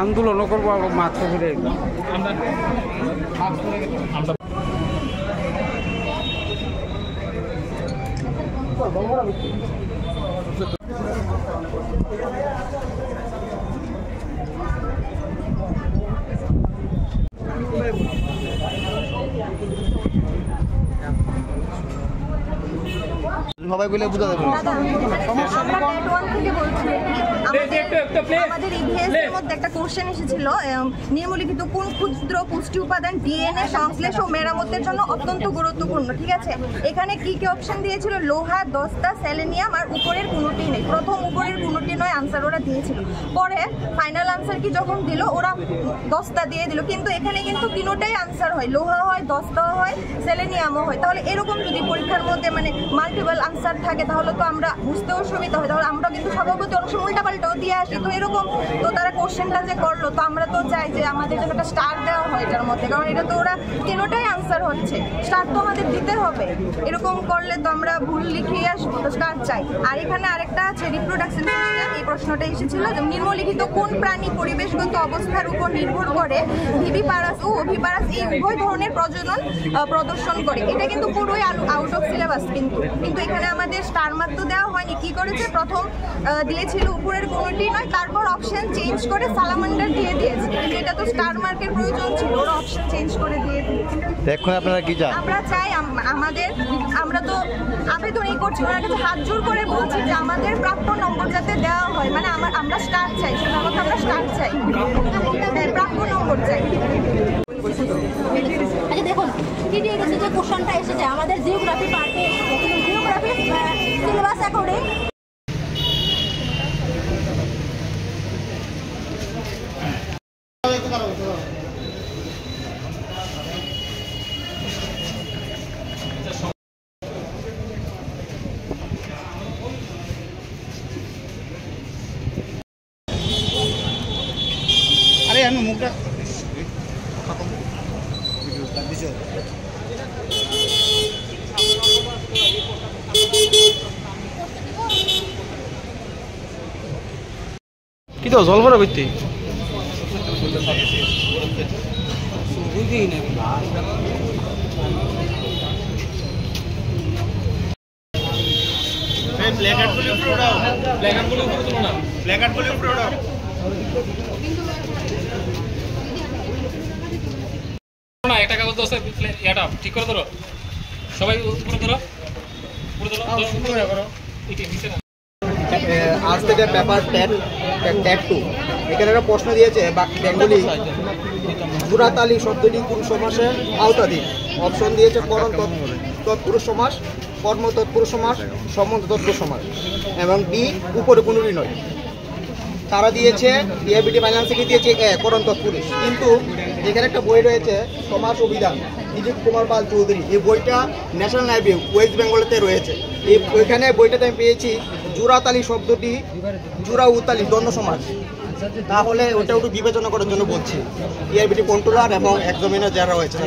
আন্দোলনও করবো মাত্র করে সবাই বলে বুঝা যাবে আমাদের ইভিএসের মধ্যে একটা কোশ্চেন এসেছিল, নিম্নলিখিত কোন ক্ষুদ্র পুষ্টি উপাদান ডিএনএ সংশ্লেষ ও মেরামতের জন্য অত্যন্ত গুরুত্বপূর্ণ। ঠিক আছে, এখানে কি কি অপশন দিয়েছিল? লোহা, দস্তা, সেলেনিয়াম আর উপরের কোনোটি নেই। প্রথম উপরের কোনোটি নয় আনসার ওরা দিয়েছিল। পরে ফাইনাল আনসার কি যখন দিল ওরা দস্তা দিয়ে দিল, কিন্তু এখানে কিন্তু তিনোটাই আনসার হয়, লোহা হয়, দস্তাও হয়, সেলেনিয়ামও হয়। তাহলে এরকম যদি পরীক্ষার মধ্যে মানে মাল্টিপল আনসার থাকে তাহলে তো আমরা বুঝতেও সুবিধা হয়। তাহলে আমরা কিন্তু স্বভাবত অনেক সময় উল্টাপাল্টাও দিয়ে আসি। তো এরকম তো তারা কোশ্চেনটা যে করলো, তো আমরা তো চাই যে আমাদের যেন একটা স্টার দেওয়া হয় এটার মধ্যে, কারণ এটা তো ওরা তিনোটাই আনসার হচ্ছে, স্টার তো আমাদের দিতে হবে। এরকম করলে তো আমরা ভুল লিখিয়ে আসবো, তো স্টার চাই। আর এখানে আরেকটা আছে রিপ্রোডাকশন সিস্টেম, এই প্রশ্নটা এসেছিল যে নিম্নলিখিত কোন প্রাণী পরিবেশগত অবস্থার উপর নির্ভর করে ভিভিপারাস ও ওভিপারাস এই উভয় ধরনের প্রজনন প্রদর্শন করে। এটা কিন্তু পুরোই আউট অফ সিলেবাস, কিন্তু এখানে আমাদের স্টার মার্ক তো দেওয়া হয়নি। কি করেছে, প্রথম দিয়েছিল উপরের কোনোটি নয়, তারপর অপশন চেঞ্জ করে সালামান্ডার দিয়ে দিয়েছে, কিন্তু এটা তো স্টার মার্কের প্রয়োজন ছিল, ওরা অপশন চেঞ্জ করে দিয়ে দিয়েছে। দেখুন আপনারা কি চান? আমরা চাই আমরা তো আবেদনই করছি, ওনার কাছে হাত জোর করে বলছি যে আমাদের প্রাপ্য নম্বর যাতে দেওয়া হয়, মানে আমরা স্টার চাই, সেটা কথা আমরা স্টার চাই, হ্যাঁ প্রাপ্য নম্বর চাই। আচ্ছা দেখুন, টিটিএস যে কোশ্চেনটা এসেছে আমাদের জিওগ্রাফি পার্টে, জিওগ্রাফি সিলেবাস অ্যাকর্ডিং আরে আমি মুখটা কি তো জল ভরা করতে না একটা কাগজ দোষে এটা ঠিক করে ধরো, সবাই উপরে ধরো, আজ থেকে পেপার ট্যাট 2 এখানে একটা প্রশ্ন দিয়েছে বেঙ্গলি জুরাতালি শব্দটি কোন সমাসের আওতাধীন। অপশন দিয়েছে করণ তৎপুরুষ সমাস, কর্ম তৎপুরুষ সমাস, সম্বন্ধ তৎপুরুষ সমাস এবং বি উপরে কোনোটি নয়। তারা দিয়েছে ডিআইবিটি ফাইন্যান্স থেকে দিয়েছে করণ তৎপুরুষ, কিন্তু এখানে একটা বই রয়েছে সমাস অভিধান দিলীপ কুমার পাল চৌধুরী, এই বইটা ন্যাশনাল লাইব্রেরি ওয়েস্ট বেঙ্গলেতে রয়েছে। ওইখানে বইটাতে আমি পেয়েছি জুরাতালি শব্দটি জুরা উতালি দ্বন্দ্ব সমাস, তাহলে ওটা একটু বিবেচনা করার জন্য বলছি ডিআইবিটি কন্ট্রোলার এবং এক্সামিনার যারা রয়েছে।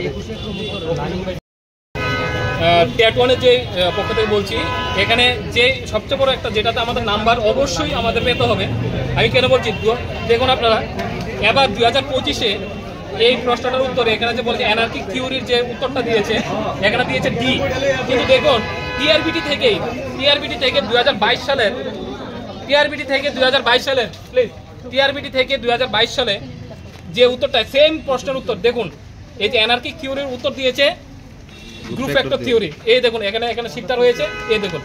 ট্যাট ওয়ানের যে পক্ষ থেকে বলছি, এখানে যে সবচেয়ে বড় একটা যেটাতে আমাদের নাম্বার অবশ্যই আমাদের পেতে হবে। আমি কেন বলছি, দেখুন আপনারা এবার 2025-এ এই প্রশ্নটার উত্তরে এখানে যে বলছে অ্যানার্কিক থিওরির যে উত্তরটা দিয়েছে, এখানে দিয়েছে ডি, কিন্তু দেখুন টিআরবিটি থেকে 2022 সালের যে উত্তরটা সেম প্রশ্নের উত্তর দেখুন, এই যে অ্যানার্কিক থিওরির উত্তর দিয়েছে গ্রুপ ফ্যাক্টর থিওরি। এই দেখুন এখানে শিটটা রয়েছে, এই দেখুন,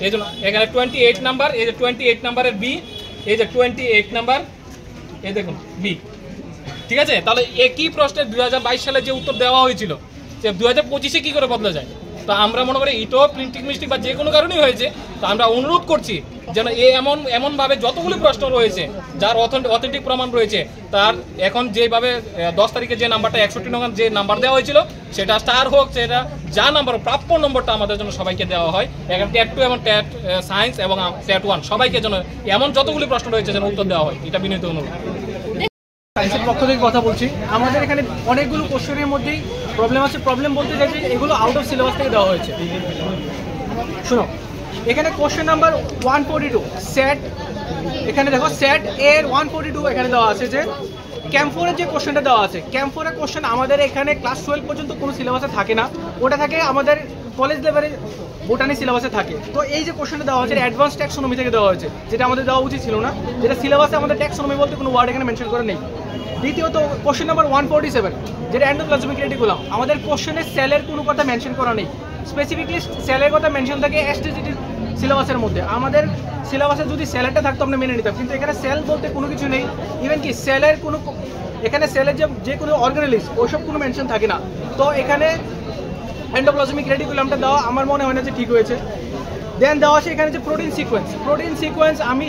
এই জন্য এখানে 28 নাম্বার, এই যে 28 নাম্বারের বি, এই যে 28 নাম্বার, এই দেখুন বি। ঠিক আছে, তাহলে একই প্রশ্নের 2022 সালে যে উত্তর দেওয়া হয়েছিল যে 2025-এ কি করে বদলা যায়। তো আমরা মনে করি এটাও প্রিন্টিং মিস্টেক বা যে কোনো কারণেই হয়েছে। তো আমরা অনুরোধ করছি যেন এমনভাবে যতগুলি প্রশ্ন রয়েছে যার অথেন্টিক প্রমাণ রয়েছে, তার এখন যেভাবে 10 তারিখে যে নাম্বারটা 61 নং যে নাম্বার দেওয়া হয়েছিল সেটা স্টার হোক, সেটা যা নাম্বার প্রাপ্য নম্বরটা আমাদের জন্য সবাইকে দেওয়া হয়। এখানে ট্যাট 2 এবং ট্যাট সায়েন্স এবং ট্যাট 1 সবাইকে যেন এমন যতগুলি প্রশ্ন রয়েছে যেন উত্তর দেওয়া হয়, এটা বিনীত অনুরোধ। সায়েন্সের পক্ষ থেকে কথা বলছি, আমাদের এখানে অনেকগুলো কোশ্চেনের মধ্যেই প্রবলেম আছে। প্রবলেম বলতে চাইছি এগুলো আউট অফ সিলেবাস থেকে দেওয়া হয়েছে। শোনো, এখানে কোশ্চেন নাম্বার 142 সেট, এখানে দেখো সেট এর 142 এখানে দেওয়া আছে যে ক্যাম্প 4-এর যে কোশ্চেনটা দেওয়া আছে, ক্যাম্প 4-এর কোশ্চেন আমাদের এখানে ক্লাস 12 পর্যন্ত কোনো সিলেবাসে থাকে না, ওটা থাকে আমাদের কলেজ লেভেলে বোটানি সিলেবাসে থাকে। তো এই যে কোশ্চেনটা দেওয়া হয়েছে অ্যাডভান্স ট্যাক্সোনমি থেকে দেওয়া হয়েছে, যেটা আমাদের দেওয়া উচিত ছিল না, যেটা সিলেবাসে আমাদের ট্যাক্সোনমি বলতে কোনো ওয়ার্ড এখানে মেনশন করা নেই। দ্বিতীয়ত কোশ্চেন নাম্বার 147, যেটা এন্ডোপ্লাজমিক রেটিকুলাম, আমাদের কোশ্চেনে সেলের কোনো কথা মেনশন করা নেই। স্পেসিফিকলি সেলের কথা মেনশন থাকে এসটিজিটির সিলেবাসের মধ্যে। আমাদের সিলেবাসে যদি সেলেরটা থাকতো আমরা মেনে নিতাম, কিন্তু এখানে সেল বলতে কোনো কিছু নেই। ইভেন কি সেলের কোনো, এখানে সেলের যে কোনো অর্গানালিস ওইসব কোনো মেনশন থাকে না। তো এখানে এন্ডোপ্লাজমিক রেটিকুলামটা দেওয়া আমার মনে হয় না যে ঠিক হয়েছে। দেন দেওয়া আছে এখানে যে প্রোটিন সিকোয়েন্স, আমি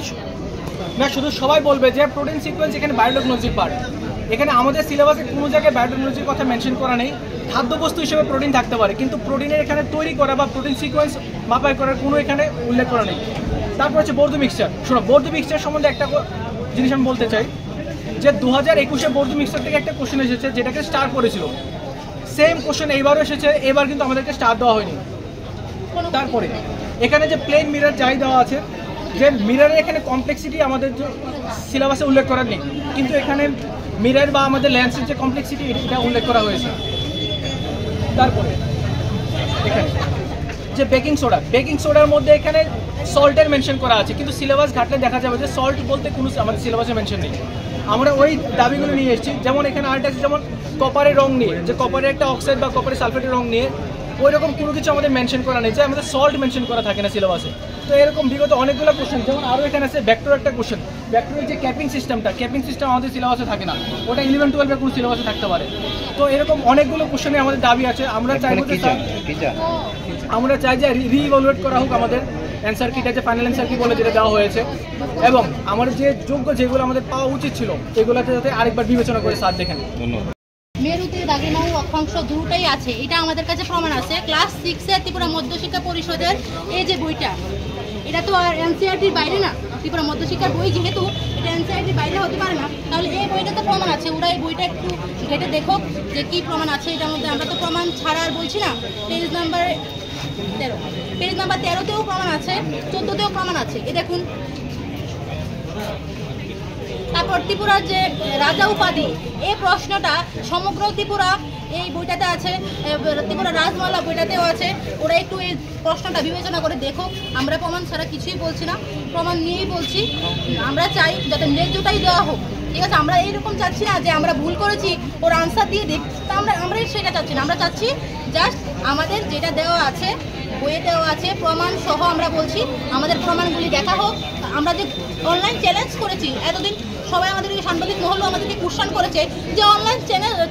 না শুধু সবাই বলবে যে প্রোটিন সিকোয়েন্স এখানে বায়োটেকনোলজির পার্ট। এখানে আমাদের সিলেবাসে কোনো জায়গায় বায়োটেকনোলজির কথা মেনশন করা নেই। খাদ্যবস্তু হিসেবে প্রোটিন থাকতে পারে, কিন্তু প্রোটিনের এখানে তৈরি করা বা প্রোটিন সিকোয়েন্স মাপাই করার কোনো এখানে উল্লেখ করা নেই। তারপর হচ্ছে বর্ধু মিক্সচার। শোনো, বর্ধু মিক্সচার সম্বন্ধে একটা জিনিস আমি বলতে চাই যে 2021-এ বর্ধু মিক্সচার থেকে একটা কোশ্চেন এসেছে যেটাকে স্টার করেছিল, সেম কোশ্চেন এইবারও এসেছে, এবার কিন্তু আমাদেরকে স্টার দেওয়া হয়নি। তারপরে এখানে যে প্লেন মিরর যাই দেওয়া আছে, যে মিররের এখানে কমপ্লেক্সিটি আমাদের সিলেবাসে উল্লেখ করা নেই, কিন্তু এখানে মিরর বা আমাদের লেন্সের যে কমপ্লেক্সিটি এটা উল্লেখ করা হয়েছে। তারপরে এখানে যে বেকিং সোডার মধ্যে এখানে সল্টের মেনশন করা আছে, কিন্তু সিলেবাস ঘাটলে দেখা যাবে যে সল্ট বলতে কোনো আমাদের সিলেবাসে মেনশন নেই। আমরা ওই দাবিগুলো নিয়ে এসেছি, যেমন এখানে আরেকটা আছে যেমন কপারের রং নিয়ে, যে কপারের একটা অক্সাইড বা কপারের সালফেটের রং নিয়ে ওই রকম কোনো কিছু আমাদের মেনশন করা নেই, যে আমাদের সল্ট মেনশন করা থাকে না সিলেবাসে। তো এরকম বিগত অনেকগুলো কোশ্চেন, যেমন আরও এখানে আছে ভেক্টর একটা কোশ্চেন, ভেক্টরের যে ক্যাপিং সিস্টেম আমাদের সিলেবাসে থাকে না, ওটা 11-12 কোনো সিলেবাসে থাকতে পারে। তো এরকম অনেকগুলো কোশ্চেনে আমাদের দাবি আছে। আমরা চাই যে রিইভ্যালুয়েট করা হোক আমাদের অ্যান্সার কিটা, যে ফাইনাল অ্যান্সার কি বলে যেটা দেওয়া হয়েছে, এবং আমাদের যে যোগ্য যেগুলো আমাদের পাওয়া উচিত ছিল এগুলোতে যাতে আরেকবার বিবেচনা করে স্যার দেখেন। মেরুতে দাগিনাও অক্ষাংশ দুটাই আছে, এটা আমাদের কাছে প্রমাণ আছে। ক্লাস 6-এর ত্রিপুরা মধ্যশিক্ষা পরিষদের এই যে বইটা, এটা তো আর এনসিইআরটির বাইরে না, ত্রিপুরা মধ্যশিক্ষার বই যেহেতু এটা এনসিইআরটির বাইরে হতে পারে না, তাহলে এই বইটা তো প্রমাণ আছে। ওরা এই বইটা একটু ঘেটে দেখো যে কী প্রমাণ আছে এটার মধ্যে। আমরা তো প্রমাণ ছাড়া আর বলছি না। পেজ নাম্বার 13-তেও প্রমাণ আছে, 14-তেও প্রমাণ আছে, এ দেখুন। তারপর ত্রিপুরার যে রাজা উপাধি, এই প্রশ্নটা সমগ্র ত্রিপুরা এই বইটাতে আছে, ত্রিপুরা রাজমালা বইটাতেও আছে। ওরা একটু এই প্রশ্নটা বিবেচনা করে দেখো। আমরা প্রমাণ ছাড়া কিছুই বলছি না, প্রমাণ নিয়েই বলছি। আমরা চাই যাতে ন্যায্যটাই দেওয়া হোক, ঠিক আছে? আমরা এইরকম চাচ্ছি না যে আমরা ভুল করেছি ওর আনসার দিয়ে দিক, তা আমরা সেটা চাচ্ছি না। আমরা চাচ্ছি জাস্ট আমাদের যেটা দেওয়া আছে, বইয়ে দেওয়া আছে প্রমাণ সহ, আমরা বলছি আমাদের প্রমাণগুলি দেখা হোক। আমরা যে অনলাইন চ্যালেঞ্জ করেছি এতদিন, সবাই আমাদেরকে সাংবাদিক মহল আমাদেরকে কোশ্চেন করেছে যে অনলাইন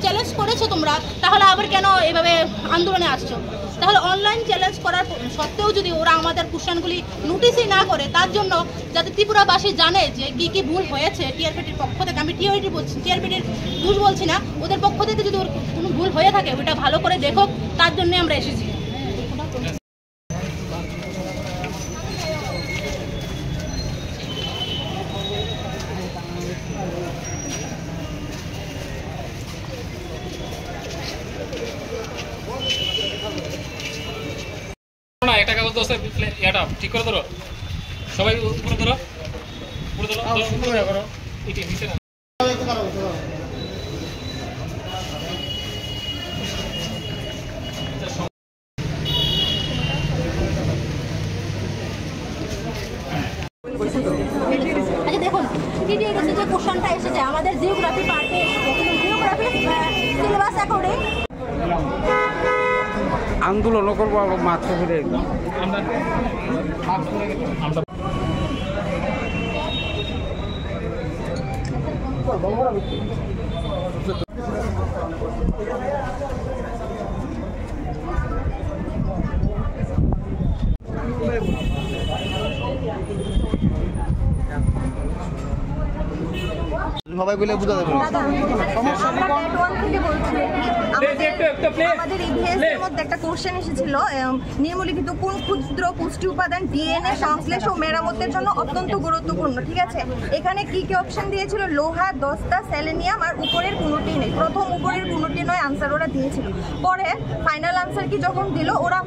চ্যালেঞ্জ করেছো তোমরা, তাহলে আবার কেন এভাবে আন্দোলনে আসছো? তাহলে অনলাইন চ্যালেঞ্জ করার সত্ত্বেও যদি ওরা আমাদের কোশ্চেনগুলি নোটিসই না করে, তার জন্য যাতে ত্রিপুরাবাসী জানে যে কী কী ভুল হয়েছে টিআরপিটির পক্ষ থেকে, আমি টিআরপিটির দোষ বলছি না, ওদের পক্ষ থেকে যদি ওর কোনো ভুল হয়ে থাকে ওটা ভালো করে দেখো, তার জন্যই আমরা এসেছি। একটা কাগজ দোষ এটা ঠিক করে ধরো, সবাই উপরে ধরো, উপরে ধরো, করো এটি নিচে না। আচ্ছা দেখুন, টিডিএস যে কোশ্চেনটা এসেছে আমাদের জিওগ্রাফি পার্টে এসেছে, কিন্তু জিওগ্রাফি সিলেবাস অ্যাকর্ডিং আন্দোলন করবো মাত্র ফিরে আমরা সবাই বলে বুঝা যাবে। আমাদের ইভিএস এর মধ্যে একটা কোশ্চেন এসেছিল, নিম্নলিখিত কোন ক্ষুদ্র পুষ্টি উপাদান ডিএনএ সংশ্লেষ ও মেরামতের জন্য অত্যন্ত গুরুত্বপূর্ণ, ঠিক আছে? এখানে কি কি অপশন দিয়েছিল? লোহা, দস্তা, সেলেনিয়াম, আর উপরের কোনোটি নেই। প্রথম উপরের কোনোটি নয় আনসার ওরা দিয়েছিল। পরে ফাইনাল আনসার কি যখন দিল, ওরা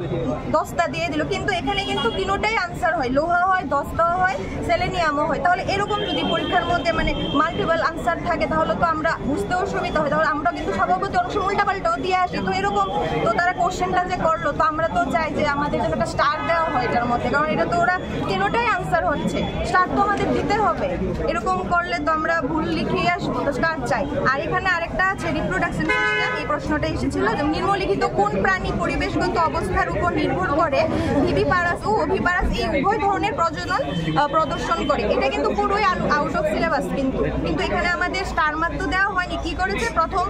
দস্তা দিয়ে দিল, কিন্তু এখানে কিন্তু তিনোটাই আনসার হয়, লোহা হয়, দস্তা হয়, সেলেনিয়ামও হয়। তাহলে এরকম যদি পরীক্ষার মধ্যে মানে মাল্টিপল আনসার থাকে তাহলে তো আমরা বুঝতেও সুবিধা হয়, তাহলে আমরা কিন্তু সভাপতি অনেক সময় উল্টাপাল্টাও দিয়ে আসি। তো এরকম তো তারা কোশ্চেনটা যে করলো, তো আমরা তো চাই যে আমাদের জন্য একটা স্টার দেওয়া হয় এটার মধ্যে, কারণ এটা তো ওরা কেনটাই আনসার হচ্ছে, স্টার তো আমাদের দিতে হবে। এরকম করলে তো আমরা ভুল লিখিয়ে আসবো, তো স্টার চাই। আর এখানে আরেকটা আছে রিপ্রোডাকশন সিস্টেম, এই প্রশ্নটা এসেছিল যে নিম্নলিখিত কোন প্রাণী পরিবেশগত অবস্থার উপর নির্ভর করে ভিভিপারাস ও ওভিপারাস এই উভয় ধরনের প্রজনন প্রদর্শন করে। এটা কিন্তু পুরোই আউট অফ সিলেবাস, কিন্তু এখানে আমাদের স্টার মার্ক তো দেওয়া হয়নি। কি করেছে, প্রথম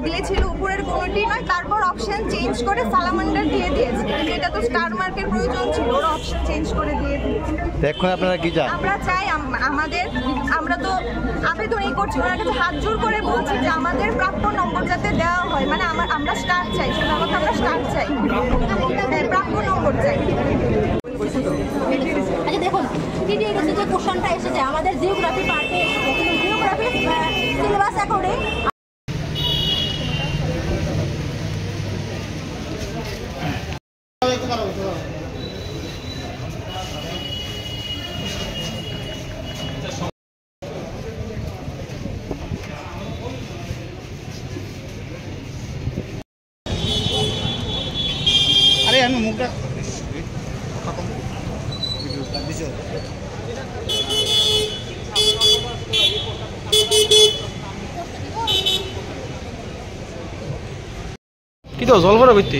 দিয়েছিল উপরের কোনোটি নয়, তারপর অপশন চেঞ্জ করে সালামান্ডার দিয়ে দিয়েছে, কিন্তু এটা তো স্টার মার্কের প্রয়োজন ছিল, ওরা অপশন চেঞ্জ করে দিয়ে দিয়েছে। এখন আপনারা কি চান? আমরা চাই আমরা তো আবেদনই করছি, ওনার কাছে হাত জোর করে বলছি যে আমাদের প্রাপ্য নম্বর যাতে দেওয়া হয়, মানে আমরা স্টার চাই, সেটা কথা আমরা স্টার চাই, প্রাপ্য নম্বর চাই। আচ্ছা দেখুন, টিটিএস যে কোশ্চেনটা এসেছে আমাদের জিওগ্রাফি পার্টে এসেছে, কিন্তু জিওগ্রাফি সিলেবাস অ্যাকর্ডিং আরে আমি মুখটা কি তো জল ভরা করতে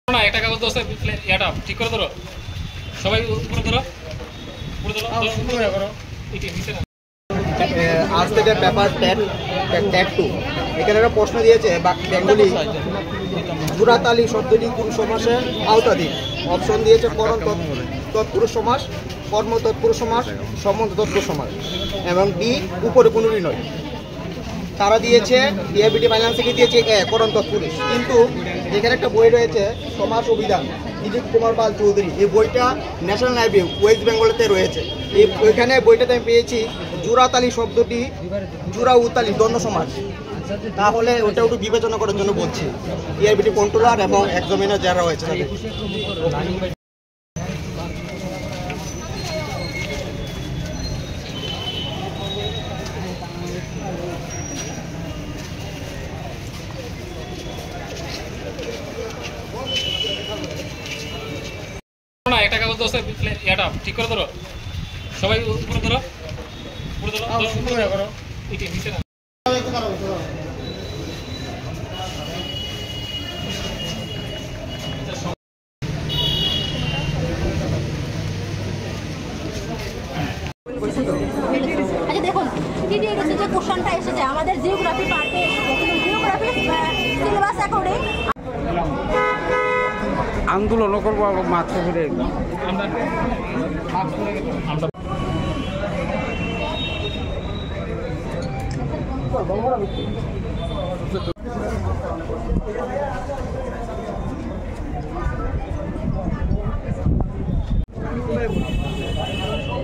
না একটা কাগজ দোস্ত এটা ঠিক করে ধরো, সবাই উপরে ধরো, উপরে ধরো, আজ থেকে পেপার 10 ট্যাগ 2 এখানে একটা প্রশ্ন দিয়েছে বেঙ্গলি জুরাতালি শব্দটি কোন সমাসের আওতাধীন। অপশন দিয়েছে করণ তৎপুরুষ সমাস, কর্ম তৎপুরুষ সমাস, সম্বন্ধ তৎপুরুষ সমাস এবং ডি উপরে কোনোটি নয়। তারা দিয়েছে ডিআইবিটি ফাইন্যান্স থেকে দিয়েছে করণ তৎপুরুষ, কিন্তু এখানে একটা বই রয়েছে সমাস অভিধান দিলীপ কুমার পাল চৌধুরী, এই বইটা ন্যাশনাল লাইব্রেরি ওয়েস্ট বেঙ্গলেতে রয়েছে। ওইখানে বইটাতে আমি পেয়েছি জুরাতালি শব্দটি জুরা উতালি দ্বন্দ্ব সমাস, তাহলে ওটা একটু বিবেচনা করার জন্য বলছি ডিআইবিটি কন্ট্রোলার এবং এক্সামিনার যারা রয়েছে তাদের। না একটা কাগজ দোস্ত এটা ঠিক করে ধরো, সবাই উপরে ধরো, উপরে ধরো, নিচে না। আচ্ছা দেখুন, টিটিএস যে কোশ্চেনটা এসেছে আমাদের জিওগ্রাফি পার্টে এসেছে, কিন্তু জিওগ্রাফি সিলেবাস অ্যাকর্ডিং আন্দোলনও করবো মাত্র ফিরে আমরা